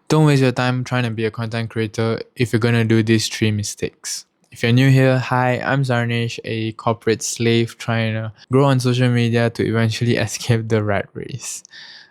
Don't waste your time trying to be a content creator if you're gonna do these 3 mistakes. If you're new here, hi, I'm Zarnish, a corporate slave trying to grow on social media to eventually escape the rat race.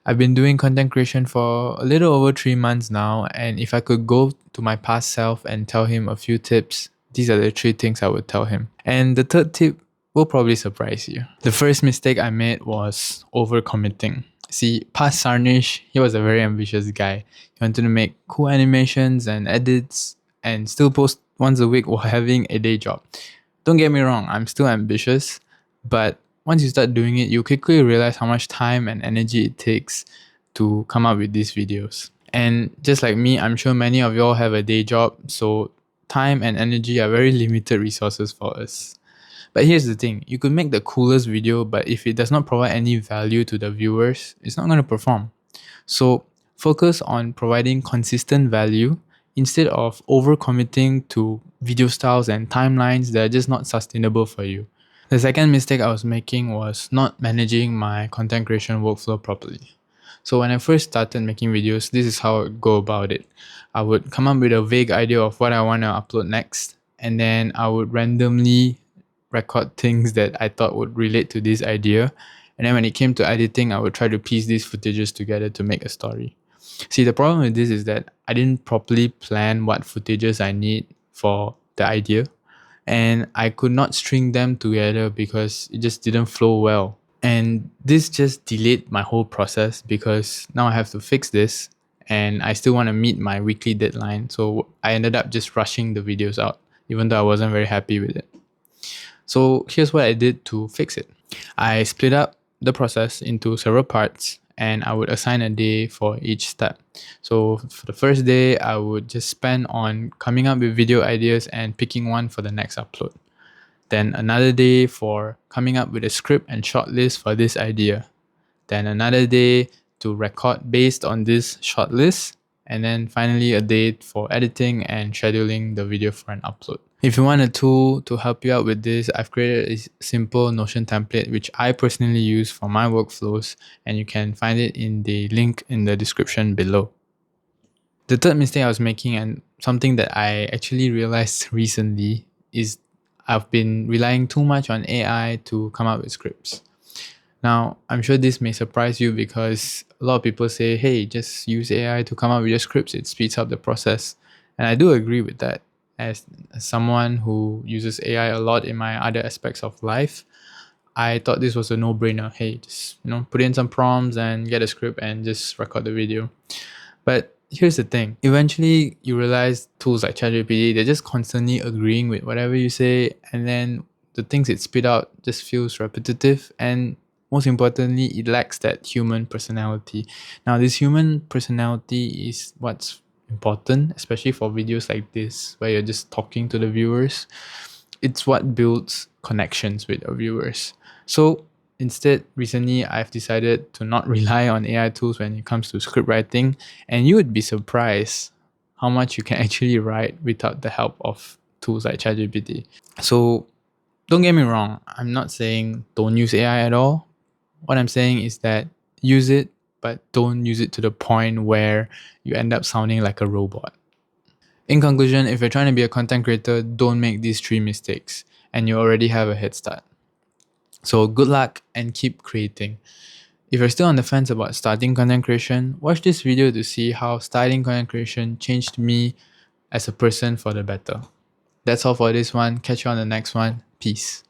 I've been doing content creation for a little over 3 months now, and if I could go to my past self and tell him a few tips, these are the 3 things I would tell him. And the third tip will probably surprise you. The first mistake I made was overcommitting. See, past Sarnish, he was a very ambitious guy. He wanted to make cool animations and edits and still post once a week while having a day job. Don't get me wrong, I'm still ambitious, but once you start doing it, you quickly realize how much time and energy it takes to come up with these videos. And just like me, I'm sure many of y'all have a day job, so time and energy are very limited resources for us. But here's the thing, you could make the coolest video, but if it does not provide any value to the viewers, it's not going to perform. So focus on providing consistent value instead of overcommitting to video styles and timelines that are just not sustainable for you. The second mistake I was making was not managing my content creation workflow properly. So when I first started making videos, this is how I would go about it. I would come up with a vague idea of what I want to upload next, and then I would randomly record things that I thought would relate to this idea. And then when it came to editing, I would try to piece these footages together to make a story. See, the problem with this is that I didn't properly plan what footages I need for the idea, and I could not string them together because it just didn't flow well. And this just delayed my whole process because now I have to fix this and I still want to meet my weekly deadline. So I ended up just rushing the videos out, even though I wasn't very happy with it. So here's what I did to fix it. I split up the process into several parts and I would assign a day for each step. So for the first day, I would just spend on coming up with video ideas and picking one for the next upload. Then another day for coming up with a script and shortlist for this idea. Then another day to record based on this shortlist. And then finally a day for editing and scheduling the video for an upload. If you want a tool to help you out with this, I've created a simple Notion template which I personally use for my workflows, and you can find it in the link in the description below. The third mistake I was making, and something that I actually realized recently, is I've been relying too much on AI to come up with scripts. Now, I'm sure this may surprise you because a lot of people say, hey, just use AI to come up with your scripts, it speeds up the process. And I do agree with that. As someone who uses AI a lot in my other aspects of life, I thought this was a no-brainer. Hey, just put in some prompts and get a script and just record the video. But here's the thing. Eventually, you realize tools like ChatGPT, they're just constantly agreeing with whatever you say, and then the things it spit out just feels repetitive, and most importantly, it lacks that human personality. Now, this human personality is what's important, especially for videos like this where you're just talking to the viewers. It's what builds connections with your viewers. So instead, recently I've decided to not rely on AI tools when it comes to script writing, and you would be surprised how much you can actually write without the help of tools like ChatGPT. So don't get me wrong, I'm not saying don't use AI at all. What I'm saying is that use it, but don't use it to the point where you end up sounding like a robot. In conclusion, if you're trying to be a content creator, don't make these 3 mistakes, and you already have a head start. So good luck and keep creating. If you're still on the fence about starting content creation, watch this video to see how starting content creation changed me as a person for the better. That's all for this one. Catch you on the next one. Peace.